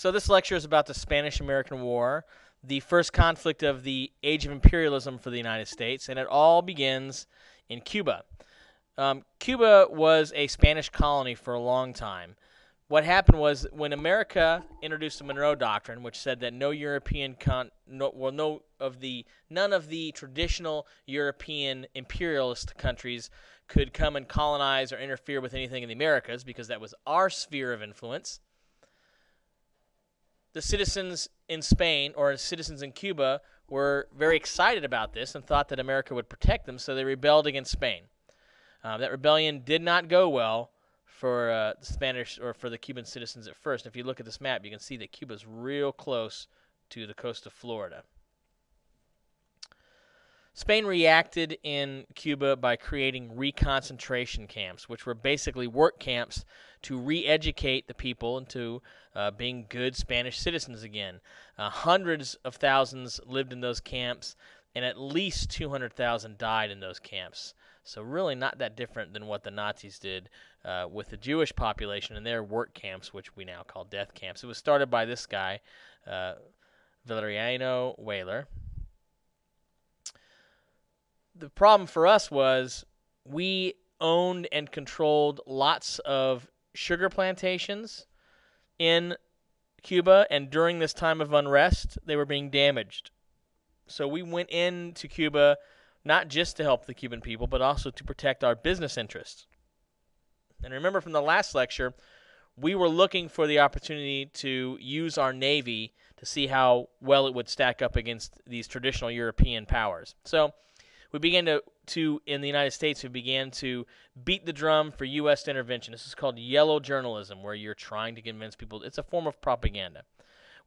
So this lecture is about the Spanish-American War, the first conflict of the age of imperialism for the United States, and it all begins in Cuba. Cuba was a Spanish colony for a long time. What happened was when America introduced the Monroe Doctrine, which said that none of the traditional European imperialist countries could come and colonize or interfere with anything in the Americas because that was our sphere of influence. The citizens in Spain or citizens in Cuba were very excited about this and thought that America would protect them, so they rebelled against Spain. That rebellion did not go well for the Spanish or for the Cuban citizens at first. If you look at this map, you can see that Cuba's real close to the coast of Florida. Spain reacted in Cuba by creating reconcentration camps, which were basically work camps to re-educate the people into being good Spanish citizens again. Hundreds of thousands lived in those camps, and at least 200,000 died in those camps. So really not that different than what the Nazis did with the Jewish population in their work camps, which we now call death camps. It was started by this guy, Valeriano Weyler. The problem for us was we owned and controlled lots of sugar plantations in Cuba, and during this time of unrest, they were being damaged. So we went into Cuba not just to help the Cuban people, but also to protect our business interests. And remember from the last lecture, we were looking for the opportunity to use our Navy to see how well it would stack up against these traditional European powers. So we began to in the United States, we began to beat the drum for U.S. intervention. This is called yellow journalism, where you're trying to convince people. It's a form of propaganda.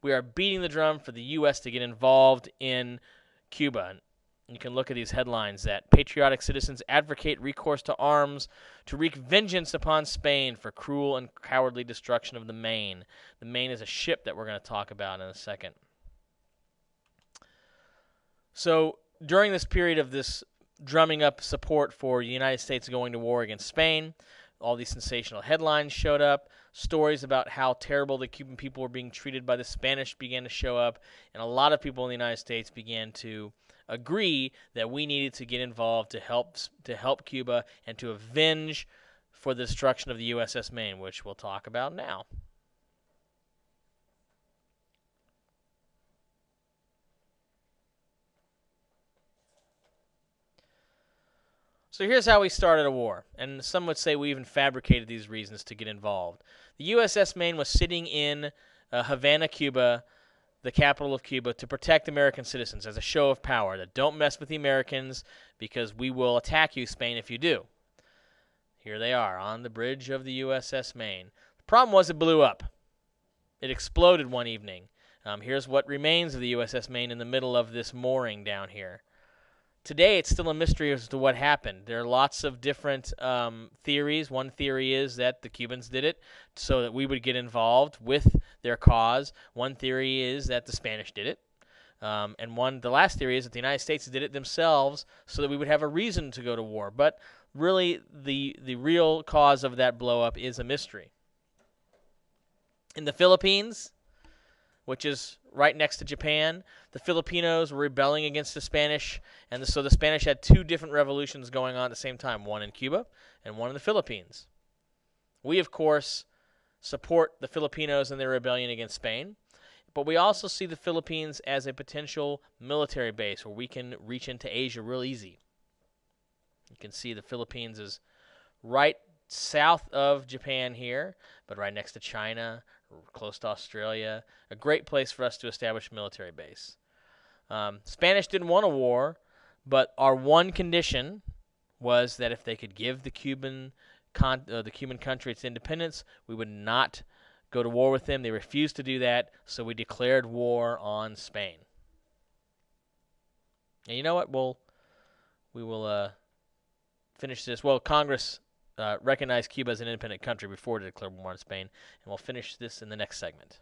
We are beating the drum for the U.S. to get involved in Cuba. You can look at these headlines that patriotic citizens advocate recourse to arms to wreak vengeance upon Spain for cruel and cowardly destruction of the Maine. The Maine is a ship that we're going to talk about in a second. So during this period of this drumming up support for the United States going to war against Spain, all these sensational headlines showed up. Stories about how terrible the Cuban people were being treated by the Spanish began to show up, and a lot of people in the United States began to agree that we needed to get involved to help Cuba and to avenge for the destruction of the USS Maine, which we'll talk about now. So here's how we started a war, and some would say we even fabricated these reasons to get involved. The USS Maine was sitting in Havana, Cuba, the capital of Cuba, to protect American citizens as a show of power, that don't mess with the Americans because we will attack you, Spain, if you do. Here they are on the bridge of the USS Maine. The problem was it blew up. It exploded one evening. Here's what remains of the USS Maine in the middle of this mooring down here. Today, it's still a mystery as to what happened. There are lots of different theories. One theory is that the Cubans did it so that we would get involved with their cause. One theory is that the Spanish did it. The last theory is that the United States did it themselves so that we would have a reason to go to war. But really, the real cause of that blow-up is a mystery. In the Philippines, which is right next to Japan, the Filipinos were rebelling against the Spanish, and so the Spanish had two different revolutions going on at the same time, one in Cuba and one in the Philippines. We, of course, support the Filipinos in their rebellion against Spain, but we also see the Philippines as a potential military base where we can reach into Asia real easy. You can see the Philippines is right south of Japan here, but right next to China, close to Australia, a great place for us to establish a military base. Spanish didn't want a war, but our one condition was that if they could give the Cuban country its independence, we would not go to war with them. They refused to do that, so we declared war on Spain. And you know what? We will finish this. Well, Congress recognized Cuba as an independent country before it declared war on Spain, and we'll finish this in the next segment.